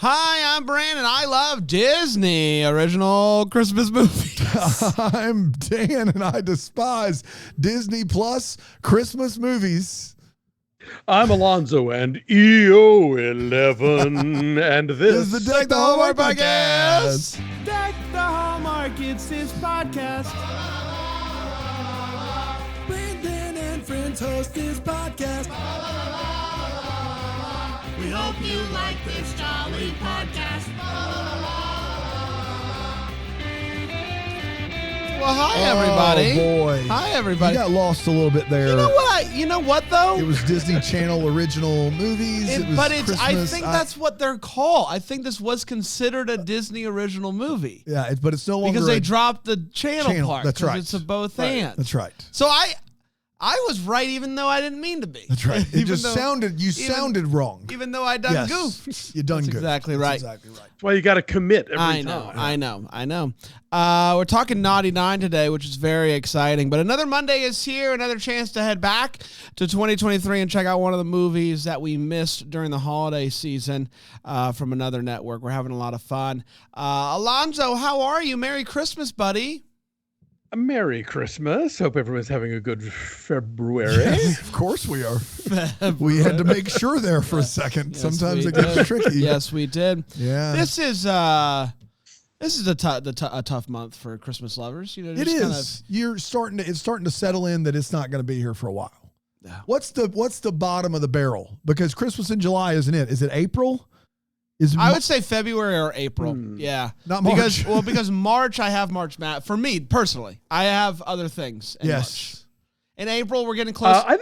Hi, I'm Brandon. I love Disney original Christmas movies. I'm Dan, and I despise Disney Plus Christmas movies. I'm Alonso, and EO11, and this is the Deck the Hallmark podcast. Deck the Hallmark, it's this podcast. Brandon and friends host this podcast. We hope you like this jolly podcast. Well, hi, everybody. Oh, boy. Hi, everybody. You got lost a little bit there. You know what, though? It was Disney Channel original movies. I think that's what they're called. I think this was considered a Disney original movie. Yeah, but it's no longer because they dropped the channel part. That's right. It's a both and. That's right. So I was right, even though I didn't mean to be. That's right. It just sounded wrong. Even though I done goofed. You done That's good. Exactly right. Exactly right. That's why you got to commit every time. I know. We're talking Naughty 9 today, which is very exciting. But another Monday is here, another chance to head back to 2023 and check out one of the movies that we missed during the holiday season from another network. We're having a lot of fun. Alonso, how are you? Merry Christmas, buddy. A Merry Christmas. Hope everyone's having a good February. Yes, of course we are. We had to make sure there for a second. Yes, sometimes it gets tricky. Yes, we did. Yeah. This is a tough month for Christmas lovers. You know, it is. It's starting to settle in that it's not going to be here for a while. Yeah. What's the bottom of the barrel? Because Christmas in July, isn't it? Is it April? I would say February or April. Yeah. Not March. Because March, I have March Madness. For me, personally, I have other things in March. In April, we're getting close. I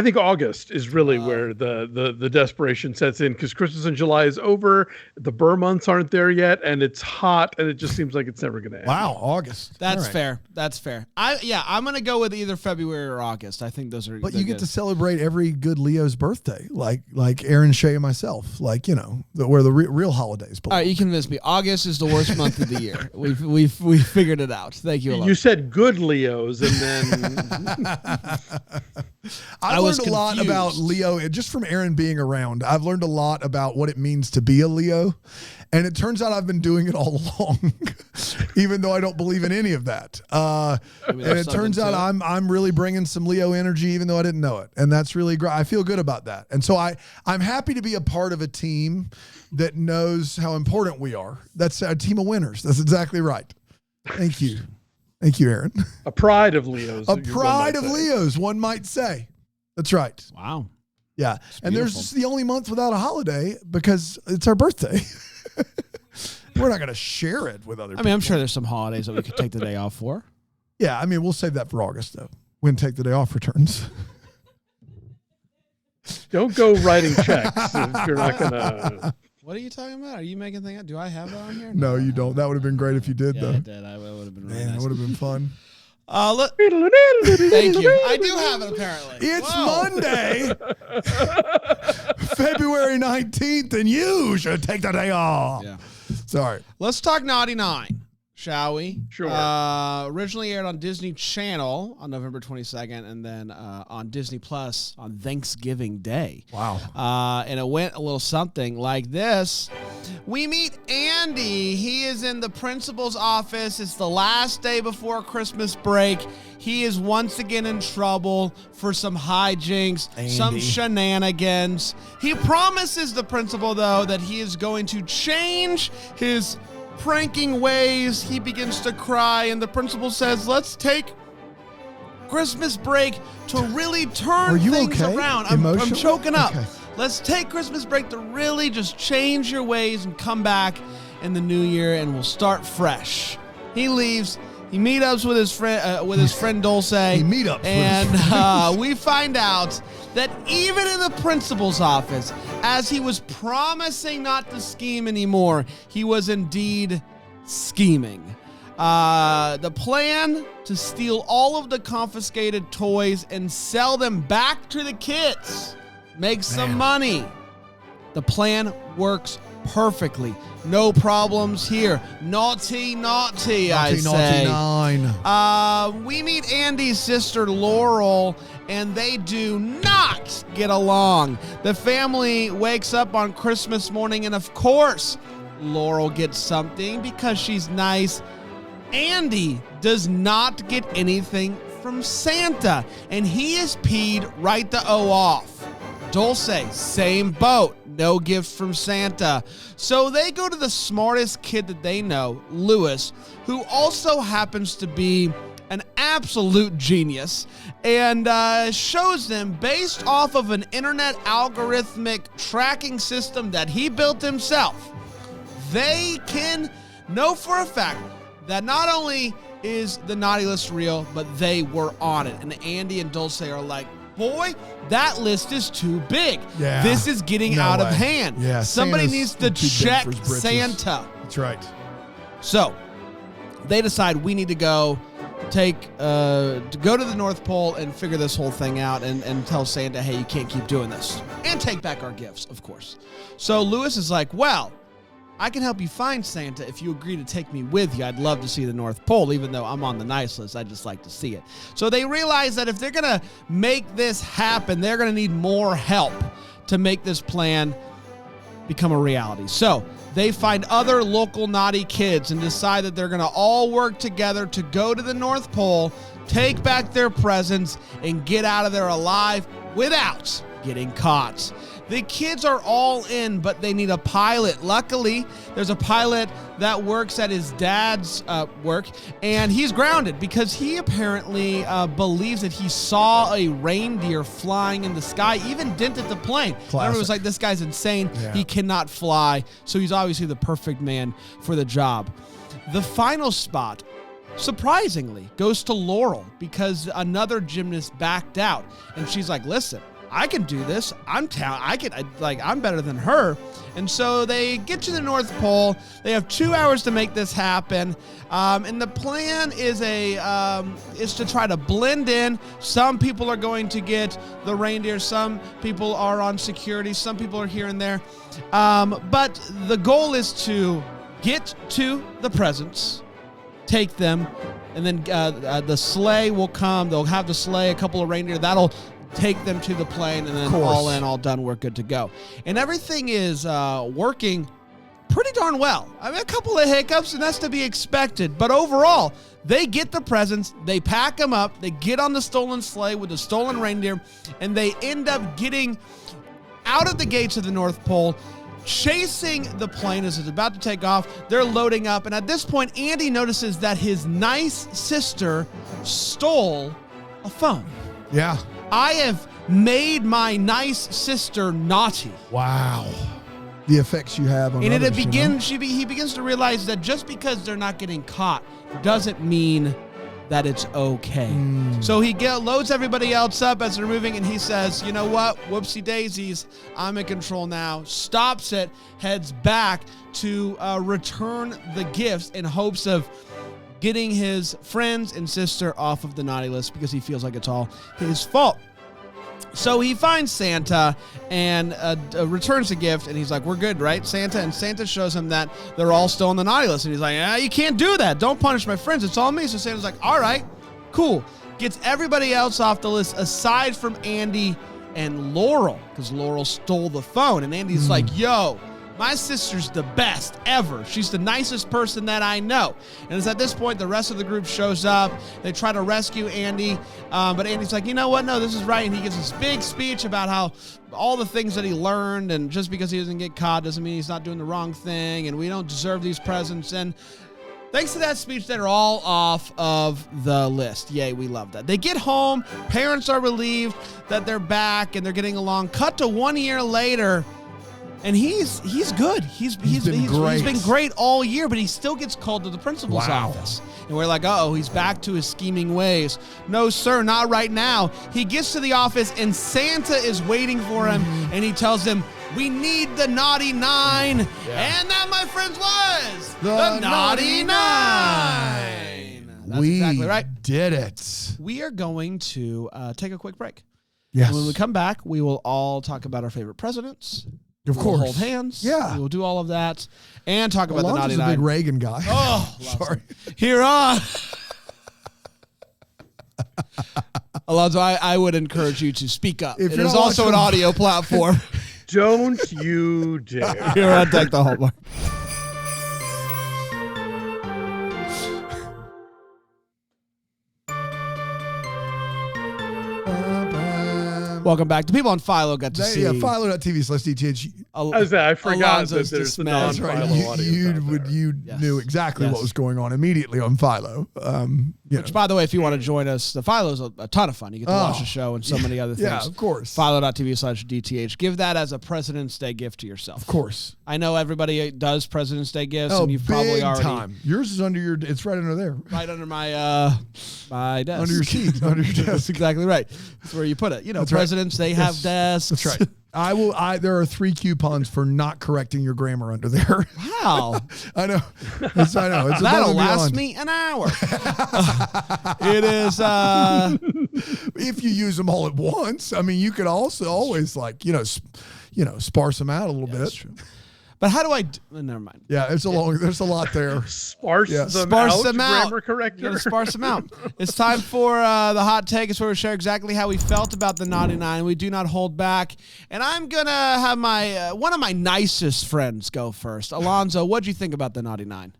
think August is really where the desperation sets in, because Christmas in July is over. The Burr months aren't there yet, and it's hot, and it just seems like it's never going to end. Wow, August. That's fair. That's fair. I'm going to go with either February or August. I think those are. But you get to celebrate every good Leo's birthday, like Aaron, Shay, and myself, where the real holidays belong. All right, you convinced me. August is the worst month of the year. We figured it out. Thank you. You said good Leos, and then. I learned a lot about Leo just from Aaron being around. I've learned a lot about what it means to be a Leo. And it turns out I've been doing it all along, even though I don't believe in any of that. And it turns out I'm really bringing some Leo energy, even though I didn't know it. And that's really great. I feel good about that. And so I'm happy to be a part of a team that knows how important we are. That's a team of winners. That's exactly right. Thank you. Thank you, Aaron. A pride of Leos. A pride of Leos, one might say. That's right. Wow. Yeah. And there's just the only month without a holiday because it's our birthday. We're not going to share it with other people. I'm sure there's some holidays that we could take the day off for. Yeah. We'll save that for August, though. When Take the Day Off returns. Don't go writing checks if you're not going to. What are you talking about? Are you making things? Do I have that on here? No, you don't. That would have been great if you did, though. I did. It would have been really nice. It would have been fun. Thank you. I do have it, apparently. It's Monday, February 19th, and you should take the day off. Yeah. Sorry. Let's talk Naughty 9, shall we? Sure. Originally aired on Disney Channel on November 22nd, and then on Disney Plus on Thanksgiving Day. Wow. And it went a little something like this. We meet Andy. He is in the principal's office. It's the last day before Christmas break. He is once again in trouble for some hijinks, some shenanigans. He promises the principal, though, that he is going to change his pranking ways. He begins to cry, and the principal says, let's take Christmas break to really turn things around. I'm choking up. Okay. Let's take Christmas break to really just change your ways and come back in the new year, and we'll start fresh. He leaves. He meetups with his friend Dulce. He meetups, and we find out that even in the principal's office, as he was promising not to scheme anymore, he was indeed scheming. The plan to steal all of the confiscated toys and sell them back to the kids. Make some money. The plan works perfectly. No problems here. Naughty, I say. Naughty 9. We meet Andy's sister, Laurel, and they do not get along. The family wakes up on Christmas morning, and of course, Laurel gets something because she's nice. Andy does not get anything from Santa, and he is peed right the O off. Dulce, same boat, no gift from Santa. So they go to the smartest kid that they know, Louis, who also happens to be an absolute genius, and shows them, based off of an internet algorithmic tracking system that he built himself, they can know for a fact that not only is the naughty list real, but they were on it. And Andy and Dulce are like, boy, that list is too big. Yeah. This is getting out of hand. Yeah, somebody Santa's needs to too big check for his britches. Santa. That's right. So they decide we need to go to the North Pole and figure this whole thing out and tell Santa, hey, you can't keep doing this. And take back our gifts, of course. So Louis is like, well, I can help you find Santa if you agree to take me with you. I'd love to see the North Pole, even though I'm on the nice list. I'd just like to see it. So they realize that if they're going to make this happen, they're going to need more help to make this plan become a reality. So they find other local naughty kids and decide that they're going to all work together to go to the North Pole, take back their presents, and get out of there alive without getting caught. The kids are all in, but they need a pilot. Luckily, there's a pilot that works at his dad's work, and he's grounded because he apparently believes that he saw a reindeer flying in the sky, even dented the plane. Everyone was like, this guy's insane. Yeah. He cannot fly, so he's obviously the perfect man for the job. The final spot, surprisingly, goes to Laurel because another gymnast backed out, and she's like, listen, I can do this. I'm better than her. And so they get to the North Pole. They have 2 hours to make this happen. And the plan is to try to blend in. Some people are going to get the reindeer. Some people are on security. Some people are here and there. But the goal is to get to the presents, take them, and then the sleigh will come. They'll have the sleigh, a couple of reindeer. That'll take them to the plane, and then all in, all done, we're good to go. And everything is working pretty darn well. I mean, a couple of hiccups, and that's to be expected. But overall, they get the presents, they pack them up, they get on the stolen sleigh with the stolen reindeer, and they end up getting out of the gates of the North Pole, chasing the plane as it's about to take off. They're loading up, and at this point, Andy notices that his nice sister stole a phone. Yeah. I have made my nice sister naughty. Wow. The effects you have on others, he begins to realize that just because they're not getting caught doesn't mean that it's okay. So he loads everybody else up as they're moving, and he says, you know what? Whoopsie daisies. I'm in control now. Stops it, heads back to return the gifts in hopes of getting his friends and sister off of the naughty list because he feels like it's all his fault. So he finds Santa and returns the gift, and he's like, we're good, right, Santa? And Santa shows him that they're all still on the naughty list, and he's like, you can't do that. Don't punish my friends. It's all me. So Santa's like, all right, cool. Gets everybody else off the list aside from Andy and Laurel, because Laurel stole the phone. And Andy's like, yo, my sister's the best ever. She's the nicest person that I know. And it's at this point the rest of the group shows up. They try to rescue Andy, but Andy's like, you know what? No, this is right. And he gives this big speech about how all the things that he learned, and just because he doesn't get caught doesn't mean he's not doing the wrong thing, and we don't deserve these presents. And thanks to that speech, they're all off of the list. Yay, we love that. They get home. Parents are relieved that they're back and they're getting along. Cut to 1 year later. And he's good. He's been great all year, but he still gets called to the principal's office. And we're like, uh-oh, he's back to his scheming ways. No, sir, not right now. He gets to the office, and Santa is waiting for him, and he tells him, we need the Naughty Nine. Yeah. And that, my friends, was the Naughty Nine. That's exactly right. Did it. We are going to take a quick break. Yes. And when we come back, we will all talk about our favorite presidents. Of course. We'll hold hands. Yeah. We'll do all of that and talk about the Naughty Nine. A big Reagan guy. Oh, sorry. Here on Alonso, I would encourage you to speak up. If It you're is not also an watching- audio platform. Don't you dare. Here on Deck the Hallmark. Welcome back. The people on Philo got to see. Yeah, Philo.tv/DTH. I forgot Alonso's that there's the dismay. That's non-Philo right. audience. You Yes. knew exactly Yes. what was going on immediately on Philo. Which, by the way, if you want to join us, the Philo's a ton of fun. You get to watch the show and so many other things. Yeah, of course. Philo.tv/DTH. Give that as a President's Day gift to yourself. Of course. I know everybody does President's Day gifts, Oh, and you've probably big already time. Yours is under your. It's right under there. right under my my desk. Under your seat. Under your That's desk. exactly right. That's where you put it. You know, That's right. presidents, they have Yes. desks. That's right. There are 3 coupons for not correcting your grammar under there. Wow. I know. It's above That'll and last beyond. me an hour. It is If you use them all at once, I mean, you could also always sparse them out a little bit. that's true. But how do I never mind. Yeah, there's a lot there. Sparse Yeah. them Sparse out, them out. grammar corrector. You gotta sparse them out. It's time for the hot take. It's where we share exactly how we felt about the Naughty Nine. We do not hold back. And I'm gonna have my one of my nicest friends go first. Alonso, what'd you think about the Naughty Nine?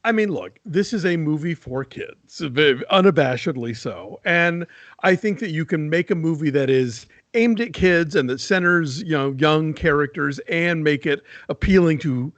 I mean, look, this is a movie for kids, unabashedly so. And I think that you can make a movie that is aimed at kids and that centers, young characters and make it appealing to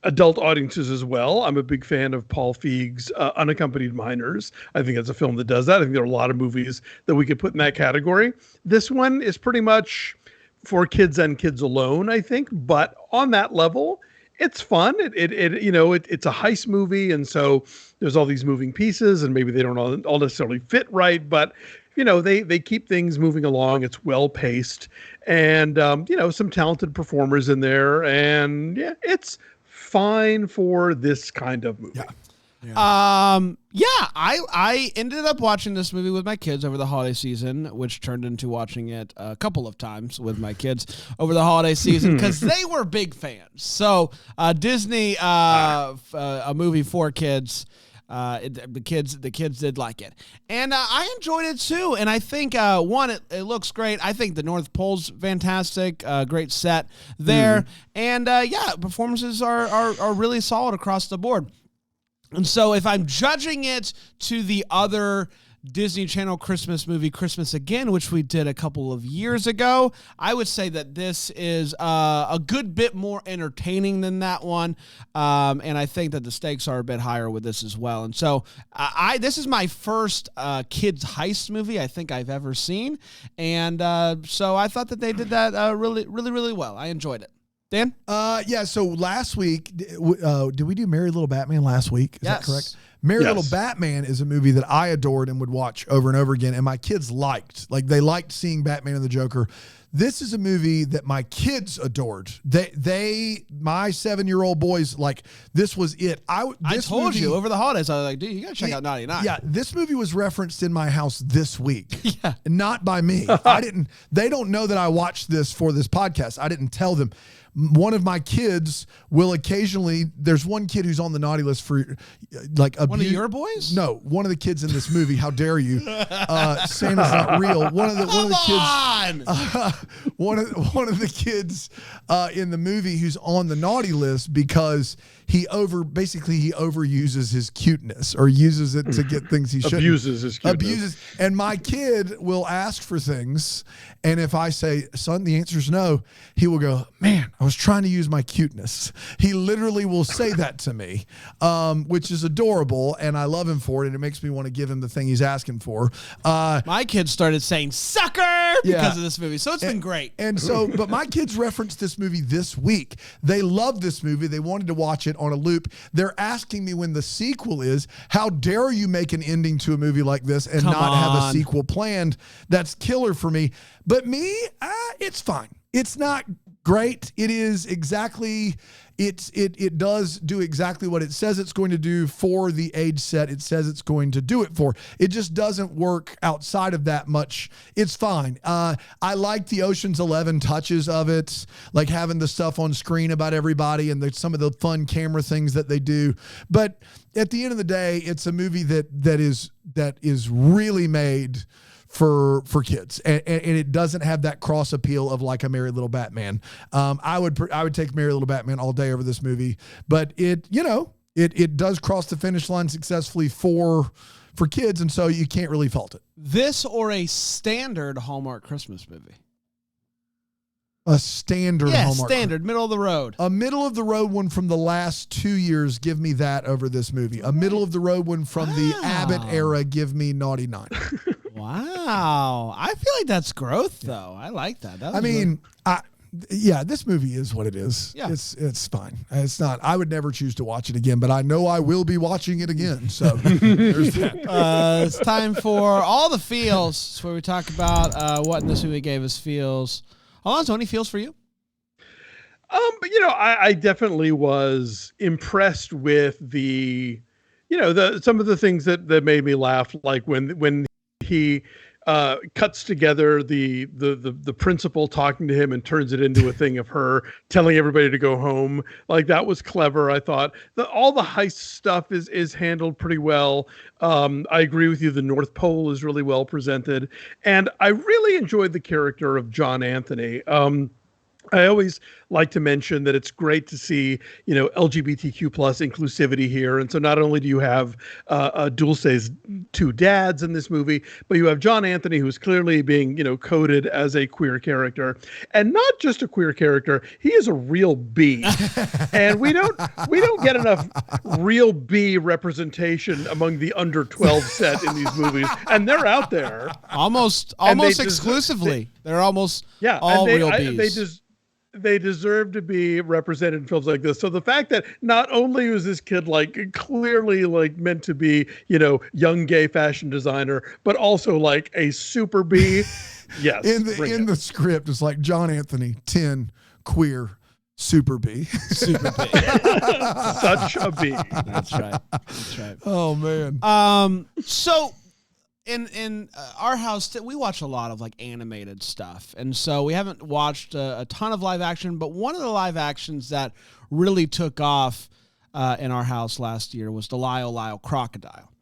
adult audiences as well. I'm a big fan of Paul Feig's Unaccompanied Minors. I think it's a film that does that. I think there are a lot of movies that we could put in that category. This one is pretty much for kids and kids alone, I think. But on that level, it's fun. It's a heist movie, and so there's all these moving pieces, and maybe they don't all necessarily fit right, but they keep things moving along. It's well paced, and some talented performers in there, and yeah, it's fine for this kind of movie. I ended up watching this movie with my kids over the holiday season, which turned into watching it a couple of times with my kids over the holiday season because they were big fans. So Disney, a movie for kids. The kids did like it, and I enjoyed it too. And I think it looks great. I think the North Pole's fantastic, great set there, and performances are really solid across the board. And so if I'm judging it to the other Disney Channel Christmas movie, Christmas Again, which we did a couple of years ago, I would say that this is a good bit more entertaining than that one. And I think that the stakes are a bit higher with this as well. And so this is my first kids heist movie I think I've ever seen. And so I thought that they did that really, really, really well. I enjoyed it. Dan? So last week, did we do Merry Little Batman last week? Is that correct? Merry Little Batman is a movie that I adored and would watch over and over again, and my kids liked. Like, they liked seeing Batman and the Joker. This is a movie that my kids adored. My 7-year-old boys, like, this was it. I told you over the holidays, I was like, dude, you got to check out Naughty Nine. Yeah, this movie was referenced in my house this week. Yeah. Not by me. They don't know that I watched this for this podcast. I didn't tell them. One of my kids will occasionally, there's one kid who's on the naughty list for like one of your boys? No, one of the kids in this movie. How dare you? Santa's not real. One of the kids in the movie who's on the naughty list because he overuses his cuteness or uses it to get things he shouldn't. Abuses his cuteness. And my kid will ask for things, and if I say, son, the answer is no, he will go, man, I was trying to use my cuteness. He literally will say that to me, which is adorable, and I love him for it, and it makes me want to give him the thing he's asking for. My kids started saying sucker because of this movie, so it's been great. And so, but my kids referenced this movie this week. They loved this movie. They wanted to watch it on a loop. They're asking me when the sequel is. How dare you make an ending to a movie like this and not have a sequel planned? That's killer for me. But me, it's fine. It's not great. It is exactly, it does do exactly what it says it's going to do for the age set it says it's going to do it for. It just doesn't work outside of that much. It's fine. I like the Ocean's 11 touches of it, like having the stuff on screen about everybody and some of the fun camera things that they do. But at the end of the day, it's a movie that is really made for kids, and it doesn't have that cross appeal of like a Merry Little Batman. I would take Merry Little Batman all day over this movie, but it does cross the finish line successfully for kids, and so you can't really fault it. This or a standard Hallmark Christmas movie? A standard Hallmark. Standard, middle of the road. A middle of the road one from the last 2 years, give me that over this movie. A middle of the road one from the Abbott era, give me Naughty 9. Wow. I feel like that's growth, though. I like that. This movie is what it is. Yeah. It's fine. It's not. I would never choose to watch it again, but I know I will be watching it again. So there's that. It's time for all the feels. It's where we talk about what in this movie gave us feels. Alonso, any feels for you? I definitely was impressed with some of the things that made me laugh, like when he cuts together the principal talking to him and turns it into a thing of her telling everybody to go home. Like, that was clever. I thought all the heist stuff is handled pretty well. I agree with you. The North Pole is really well presented, and I really enjoyed the character of John Anthony. I always like to mention that it's great to see, LGBTQ plus inclusivity here. And so not only do you have Dulce's two dads in this movie, but you have John Anthony, who's clearly being, coded as a queer character, and not just a queer character. He is a real B. And we don't get enough real B representation among the under 12 set in these movies. And they're out there. Almost exclusively. They're almost all real Bs. They deserve to be represented in films like this. So the fact that not only was this kid like clearly like meant to be, young gay fashion designer, but also like a super B. Yes. In the script, it's like John Anthony, 10, queer, super B. Super B. Such a B. That's right. Oh man. So in our house, we watch a lot of like animated stuff, and so we haven't watched a ton of live action. But one of the live actions that really took off in our house last year was the Lyle Lyle Crocodile.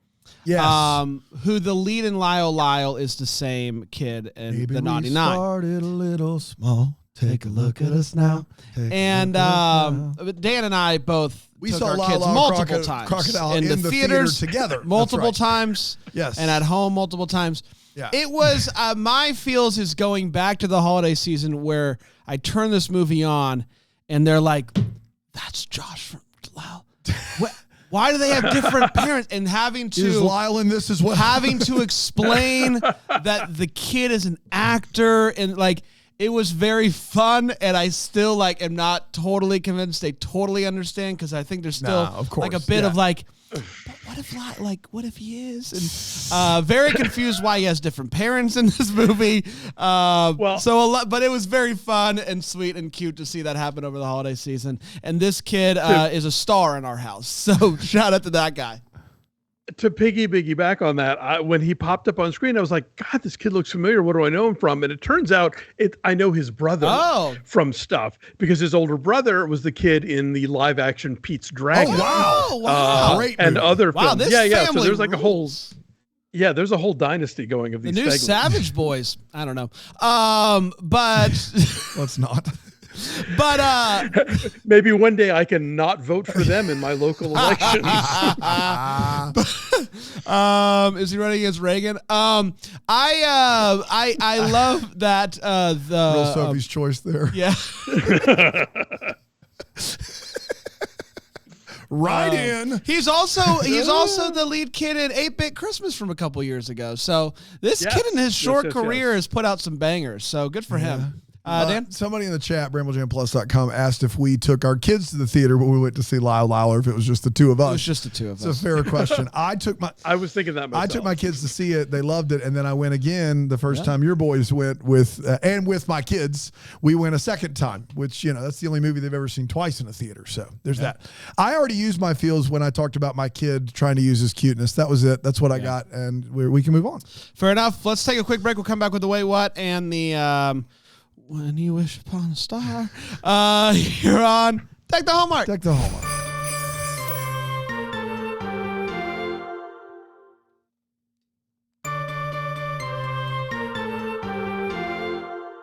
Yes. Who the lead in Lyle Lyle is the same kid in the Naughty Nine. We started a little small. Take a look at us now. And Dan and I both took our kids multiple times in the theaters together, multiple times. Yes, and at home multiple times. Yeah, it was my feels is going back to the holiday season where I turn this movie on and they're like, "That's Josh from Lyle." Why do they have different parents? And having to is Lyle in this as well? Having to explain that the kid is an actor and like. It was very fun, and I still am not totally convinced they totally understand, because I think there's still like a bit of like, but what if he is? And very confused why he has different parents in this movie. But it was very fun and sweet and cute to see that happen over the holiday season. And this kid is a star in our house, so shout out to that guy. To piggyback on that, when he popped up on screen, I was like, God, this kid looks familiar. What do I know him from? And it turns out I know his brother from stuff, because his older brother was the kid in the live action Pete's Dragon. Oh, wow. Great and movie. other films. This So there's like rules. there's a whole dynasty going of these The new segments. Savage Boys. I don't know. But let's not. But maybe one day I can not vote for them in my local elections. Is he running against Reagan? I love that the Real Sophie's choice there. Yeah. In. He's also the lead kid in 8-Bit Christmas from a couple years ago. So this kid in his short career has put out some bangers. So good for him. Dan? Somebody in the chat, BrambleJamPlus.com, asked if we took our kids to the theater when we went to see Lyle Lyle, or if it was just the two of us. It was just the two of us. It's a fair question. I was thinking that myself. I took my kids to see it. They loved it. And then I went again the first time your boys went with my kids. We went a second time, which, that's the only movie they've ever seen twice in a theater. So there's that. I already used my feels when I talked about my kid trying to use his cuteness. That was it. That's what I got. And we can move on. Fair enough. Let's take a quick break. We'll come back with the Wait What and the When You Wish Upon a Star. You're on Deck the Hallmark. Deck the Hallmark.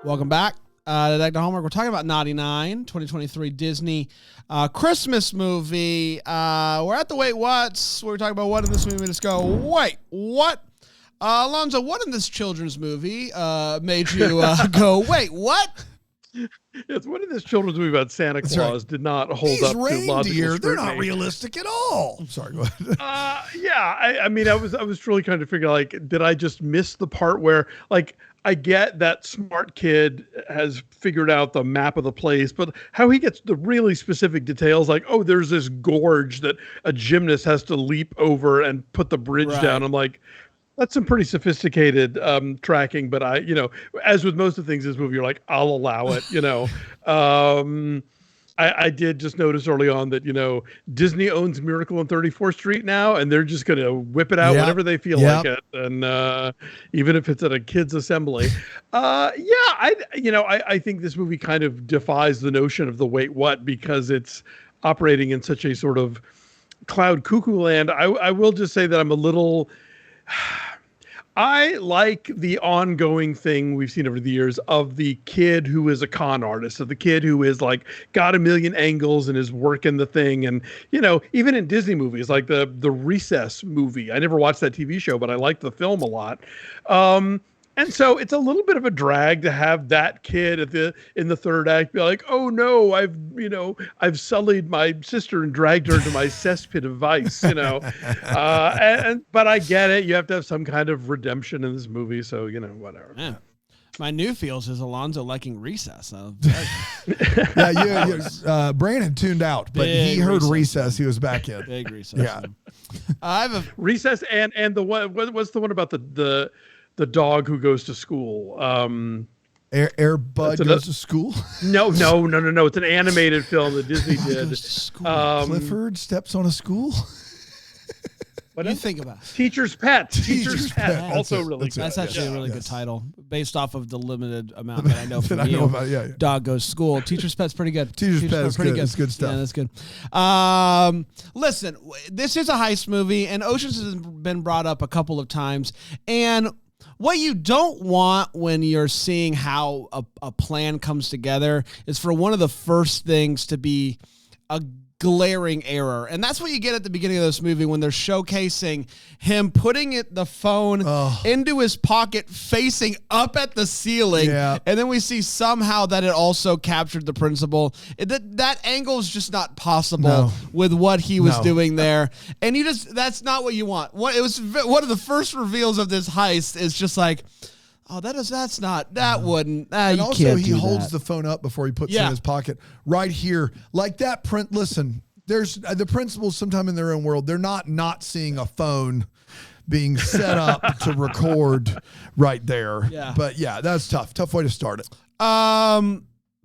Welcome back to Deck the Hallmark. We're talking about Naughty 9, 2023 Disney Christmas movie. We're at the Wait What's. We're talking about what in this movie. Let's go, wait, what? Alonso, what in this children's movie made you go, wait, what? Yes, what in this children's movie about Santa Claus did not hold These up to logical reindeer, they're scrutiny. not realistic at all. I'm sorry, go ahead. I mean, I was truly trying to figure out, did I just miss the part where, I get that smart kid has figured out the map of the place, but how he gets the really specific details, there's this gorge that a gymnast has to leap over and put the bridge down. I'm like, that's some pretty sophisticated tracking, but as with most of the things in this movie, you're like, I'll allow it, I did just notice early on that, Disney owns Miracle on 34th Street now, and they're just going to whip it out whenever they feel like it. And even if it's at a kid's assembly. I think this movie kind of defies the notion of the wait what, because it's operating in such a sort of cloud cuckoo land. I will just say that I'm a little... I like the ongoing thing we've seen over the years of the kid who is a con artist, of the kid who is got a million angles and is working the thing. And, even in Disney movies, like the Recess movie, I never watched that TV show, but I liked the film a lot. And so it's a little bit of a drag to have that kid in the third act be like, oh no, I've sullied my sister and dragged her into my cesspit of vice, but I get it. You have to have some kind of redemption in this movie. So, whatever. Yeah. My new feels is Alonso liking Recess. Brandon tuned out, but he heard Recess. He was back in. Big Recess. Yeah. I have a Recess and the one. What's the one about the dog who goes to school? Air Bud goes to school? No. It's an animated film that Disney did. Goes to school. Clifford steps on a school. What do you think about Teacher's Pet? Teacher's Pet. Also really good. That's actually a really good title based off of the limited amount that I know from you. About, Dog Goes to School. Teacher's Pet's pretty good. Teacher's Pet is pretty good. It's good stuff. Yeah, that's good. Listen, this is a heist movie, and Oceans has been brought up a couple of times, and what you don't want when you're seeing how a plan comes together is for one of the first things to be a glaring error. And that's what you get at the beginning of this movie when they're showcasing him putting the phone into his pocket facing up at the ceiling. Yeah. And then we see somehow that it also captured the principal. That angle is just not possible with what he was doing there. And that's not what you want. It was one of the first reveals of this heist is just like, wouldn't. And also he holds the phone up before he puts it in his pocket right here. Like that print. Listen, there's the principals sometime in their own world. They're not seeing a phone being set up to record right there. Yeah. But that's tough. Tough way to start it.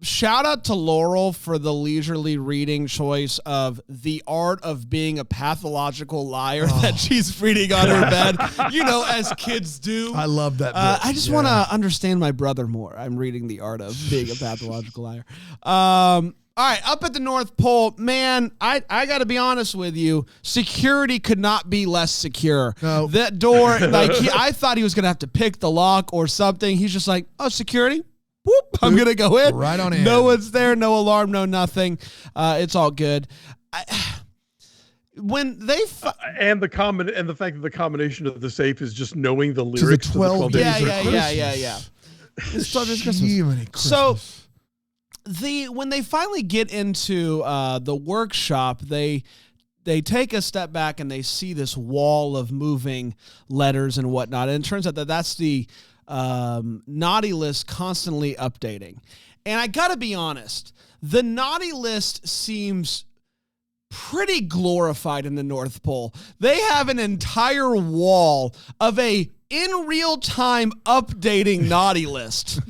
Shout out to Laurel for the leisurely reading choice of The Art of Being a Pathological Liar that she's reading on her bed, as kids do. I love that book. I just want to understand my brother more. I'm reading The Art of Being a Pathological Liar. All right, up at the North Pole, man, I got to be honest with you. Security could not be less secure. No. That door, I thought he was going to have to pick the lock or something. He's just like, oh, security? Whoop, I'm going to go in. Right on in. No one's there, no alarm, no nothing. It's all good. When they and the fact that the combination of the safe is just knowing the lyrics. To the 12 days of Christmas. Yeah. It's 12 days of Christmas. So when they finally get into the workshop, they take a step back and they see this wall of moving letters and whatnot. And it turns out that that's the naughty list constantly updating. And I gotta be honest, the naughty list seems pretty glorified in the North Pole. They have an entire wall of a in real time updating naughty list.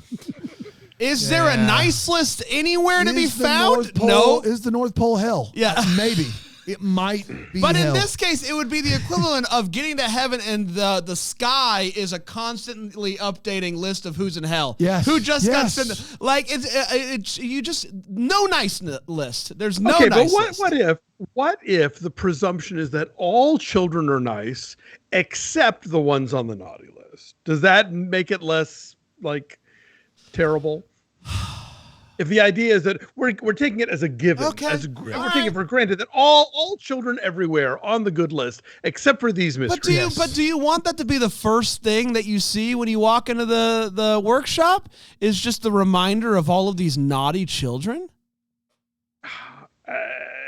Is there a nice list anywhere to be found? No. Is the North Pole hell? Yeah. Maybe. It might be But hell. in this case, it would be the equivalent of getting to heaven and the sky is a constantly updating list of who's in hell. Yes. Who just got sent. Yes. Like, it's you just, no nice list. There's no okay, nice but list. what if the presumption is that all children are nice except the ones on the naughty list? Does that make it less like terrible? If the idea is that we're taking it as a given, Okay. we're taking it for granted that all children everywhere on the good list, except for these mysteries. But do you want that to be the first thing that you see when you walk into the workshop? Is just the reminder of all of these naughty children?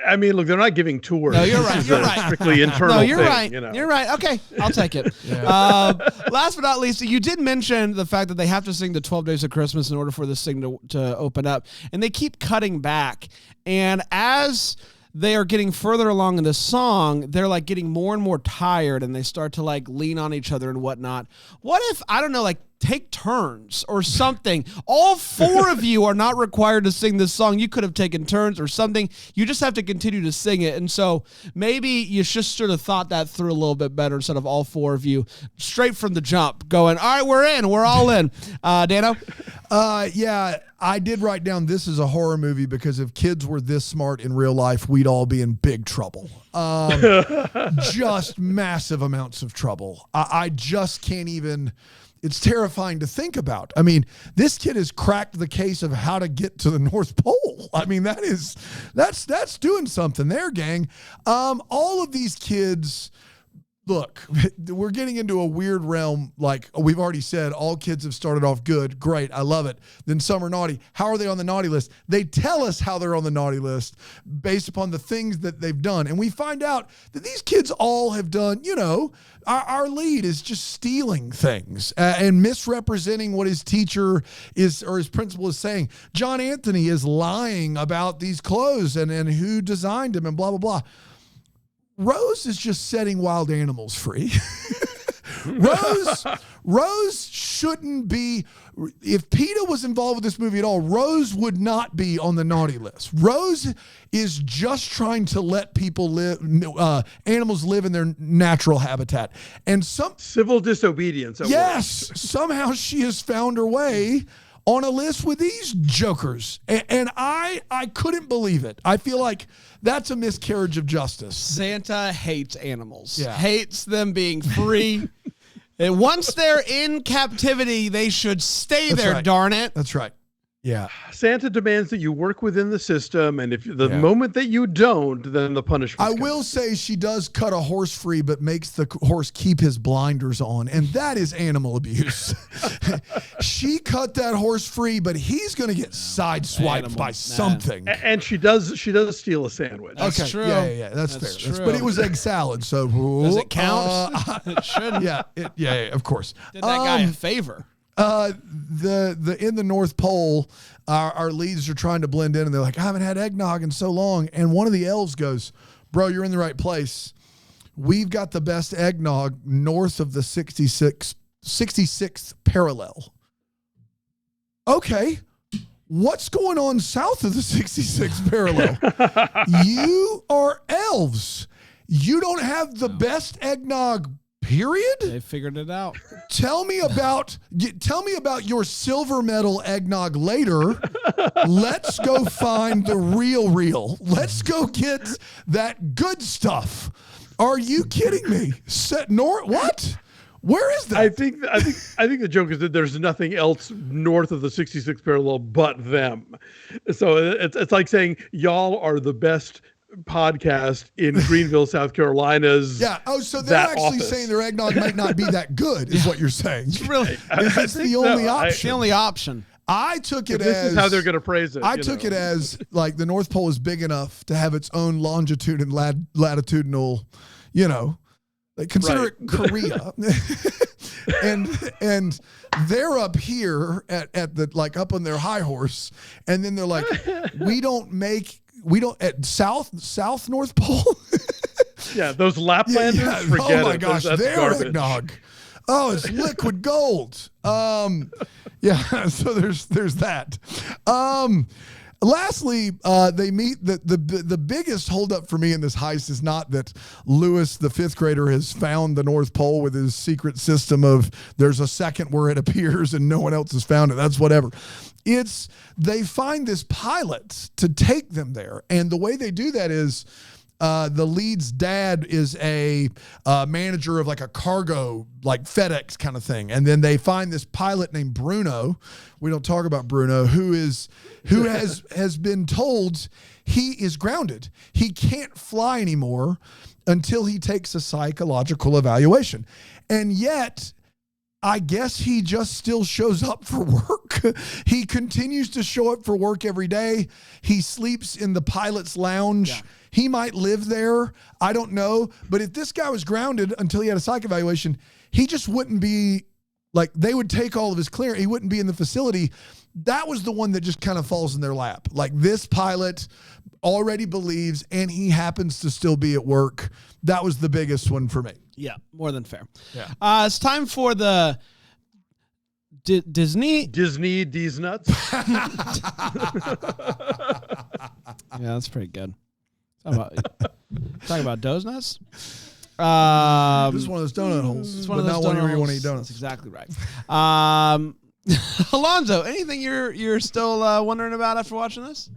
I mean, look, they're not giving tours. No, you're right. This is You're a right. strictly internal No, you're thing, right. you know. You're right. Okay, I'll take it. Last but not least, you did mention the fact that they have to sing the 12 Days of Christmas in order for this thing to open up, and they keep cutting back. And as they are getting further along in the song, they're like getting more and more tired, and they start to like lean on each other and whatnot. What if, I don't know, like take turns or something? All four of you are not required to sing this song. You could have taken turns or something. You just have to continue to sing it. And so maybe you just sort of thought that through a little bit better instead of all four of you straight from the jump going, all right, we're in. We're all in. Dano? Yeah, I did write down this is a horror movie because if kids were this smart in real life, we'd all be in big trouble. Just massive amounts of trouble. I just can't even... It's terrifying to think about. I mean, this kid has cracked the case of how to get to the North Pole. I mean, that's doing something there, gang. All of these kids, look, we're getting into a weird realm. Like we've already said, all kids have started off good. Great. I love it. Then some are naughty. How are they on the naughty list? They tell us how they're on the naughty list based upon the things that they've done. And we find out that these kids all have done, our lead is just stealing things and misrepresenting what his teacher is or his principal is saying. John Anthony is lying about these clothes and who designed them and blah, blah, blah. Rose is just setting wild animals free. Rose shouldn't be. If PETA was involved with this movie at all, Rose would not be on the naughty list. Rose is just trying to let people live, animals live in their natural habitat. And Civil disobedience. Yes, somehow she has found her way on a list with these jokers. And I couldn't believe it. I feel like that's a miscarriage of justice. Santa hates animals. Yeah. Hates them being free. And once they're in captivity, they should stay there, right. darn it. That's right. Yeah. Santa demands that you work within the system, and if the moment that you don't, then the punishment. I will say she does cut a horse free, but makes the horse keep his blinders on, and that is animal abuse. She cut that horse free, but he's going to get sideswiped by something. And she does steal a sandwich. That's true. Yeah. That's fair. True. But it was egg salad, so Does it count? It shouldn't. Yeah, of course. Did that guy a favor. The in the North Pole, our leads are trying to blend in, and they're like, I haven't had eggnog in so long. And one of the elves goes, bro, you're in the right place. We've got the best eggnog north of the 66th parallel. Okay. What's going on south of the 66th parallel? You are elves. You don't have the best eggnog, period. They figured it out. Tell me about your silver medal eggnog later. Let's go find the real. Let's go get that good stuff. Are you kidding me? What? Where is that? I think the joke is that there's nothing else north of the 66th parallel but them. So it's like saying y'all are the best podcast in Greenville, South Carolina's. Yeah. Oh, so they're actually office. saying their eggnog might not be that good, is what you're saying. Really? It's the only option. It's the only option. I took it this as is how they're going to praise it. I took it as like the North Pole is big enough to have its own longitude and latitudinal, Like, consider it Korea. and they're up here at the, like, up on their high horse, and then they're like, we don't at South North Pole. Yeah, those Laplanders, forget it. Oh my gosh, they're garbage. eggnog. Oh, it's liquid gold. Yeah, so there's that. Lastly, they meet the biggest holdup for me in this heist is not that Lewis, the fifth grader, has found the North Pole with his secret system of there's a second where it appears and no one else has found it. That's whatever. It's they find this pilot to take them there. And the way they do that is the lead's dad is a manager of like a cargo, like FedEx kind of thing. And then they find this pilot named Bruno. We don't talk about Bruno, who has been told he is grounded. He can't fly anymore until he takes a psychological evaluation. And yet, I guess he just still shows up for work. He continues to show up for work every day. He sleeps in the pilot's lounge. Yeah. He might live there. I don't know. But if this guy was grounded until he had a psych evaluation, he just wouldn't be, like, they would take all of his clearance. He wouldn't be in the facility. That was the one that just kind of falls in their lap. Like, this pilot already believes, and he happens to still be at work. That was the biggest one for me. Yeah, more than fair. Yeah. It's time for the Disney D's nuts. Yeah, that's pretty good. Talking about Doe's nuts. This is one of those donut holes. It's one of those not donut one where you holes. want to eat donuts. That's exactly right. Alonso, anything you're still wondering about after watching this?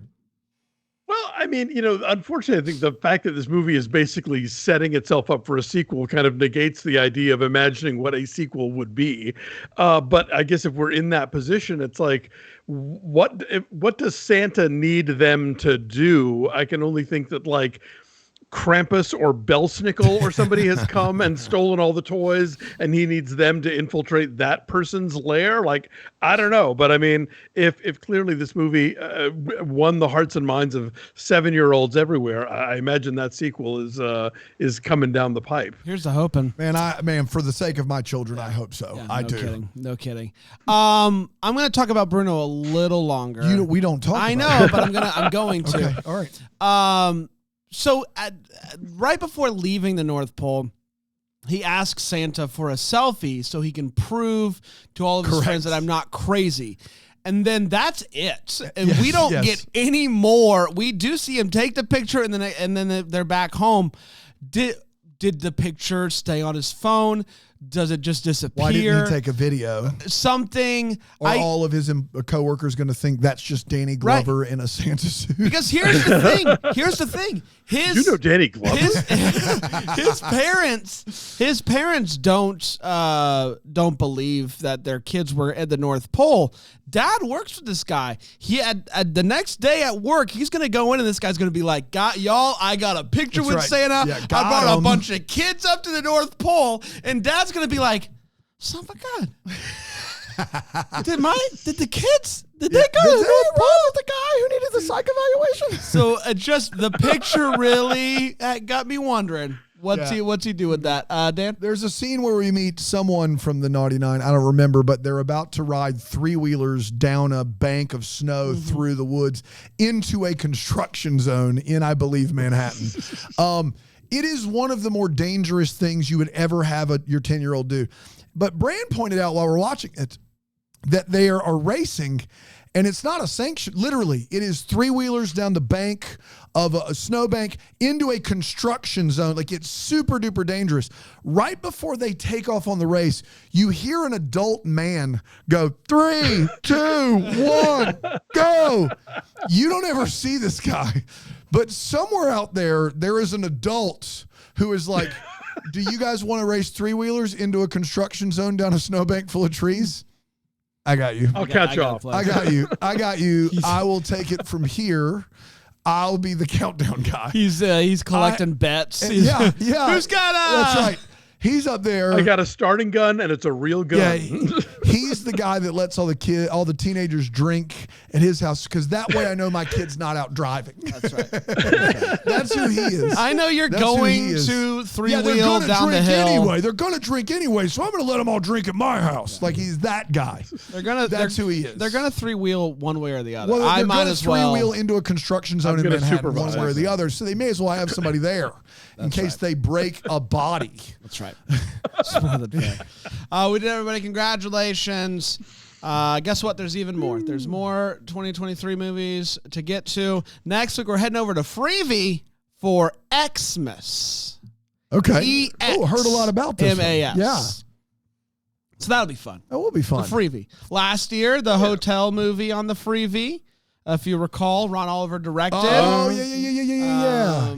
Well, I mean, unfortunately, I think the fact that this movie is basically setting itself up for a sequel kind of negates the idea of imagining what a sequel would be. But I guess if we're in that position, it's like, what does Santa need them to do? I can only think that, like, Krampus or Belsnickel or somebody has come and stolen all the toys and he needs them to infiltrate that person's lair. Like, I don't know. But I mean, if clearly this movie won the hearts and minds of 7-year-olds everywhere, I imagine that sequel is coming down the pipe. Here's the hoping. Man, for the sake of my children, I hope so. Yeah, I do. Kidding. No kidding. I'm going to talk about Bruno a little longer. We don't talk I about know, but I'm going to. Okay, all right. So right before leaving the North Pole, he asks Santa for a selfie so he can prove to all of his friends that I'm not crazy. And then that's it. And we don't get any more. We do see him take the picture and then they're back home. Did the picture stay on his phone? Does it just disappear? Why didn't he take a video? Something. Or all of his coworkers going to think that's just Danny Glover in a Santa suit? Because here's the thing. You know Danny Glover. His parents don't believe that their kids were at the North Pole. Dad works with this guy. He had the next day at work, he's gonna go in and this guy's gonna be like, I got a picture with Santa. Yeah, I brought a bunch of kids up to the North Pole, and Dad's gonna be like, son of a gun. Did the kids go to the North Pole with the guy who needed the psych evaluation? So just the picture really got me wondering. What's he do with that? Dan? There's a scene where we meet someone from the Naughty Nine. I don't remember, but they're about to ride 3-wheelers down a bank of snow through the woods into a construction zone in, I believe, Manhattan. It is one of the more dangerous things you would ever have your 10-year-old do. But Brand pointed out while we're watching it that they are racing, and it's not a sanction. Literally, it is 3-wheelers down the bank of a snowbank into a construction zone. Like, it's super duper dangerous. Right before they take off on the race, you hear an adult man go, 3, 2, 1, go. You don't ever see this guy, but somewhere out there is an adult who is like, do you guys want to race 3-wheelers into a construction zone down a snowbank full of trees? I got you. I'll catch you off. I got you. I will take it from here. I'll be the countdown guy. He's collecting bets. Yeah. Who's got That's right. He's up there. I got a starting gun, and it's a real gun. Yeah, he's the guy that lets all the teenagers drink at his house because that way I know my kid's not out driving. That's right. That's who he is. I know you're That's going to three-wheel down the hill. Anyway. They're going to drink anyway, so I'm going to let them all drink at my house. Yeah. Like he's that guy. That's who he is. They're going to three-wheel one way or the other. Well, I might as well three-wheel into a construction zone in Manhattan one way or the other, so they may as well have somebody there in case they break a body. That's right. We did, everybody. Congratulations. Guess what? There's even more. There's more 2023 movies to get to. Next week, we're heading over to Freevee for Xmas. Okay. E-X. Oh, heard a lot about this. M-A-S. Yeah. So that'll be fun. That will be fun. The Freevee. Last year, the hotel movie on the Freevee. If you recall, Ron Oliver directed. Oh, yeah.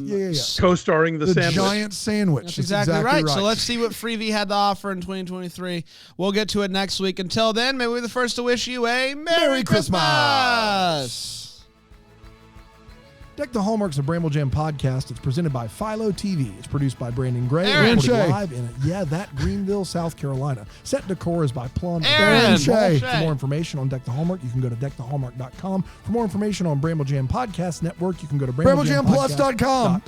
Co-starring the sandwich. Giant sandwich. That's exactly right. So let's see what Freevee had to offer in 2023. We'll get to it next week. Until then, may we be the first to wish you a Merry Christmas. Deck the Hallmarks of Bramble Jam podcast. It's presented by Philo TV. It's produced by Brandon Gray. Aaron Shea. Live in that Greenville, South Carolina. Set decor is by Plum. Aaron Shea. For more information on Deck the Hallmark, you can go to deckthehallmark.com. For more information on Bramble Jam Podcast Network, you can go to BrambleJamPlus.com.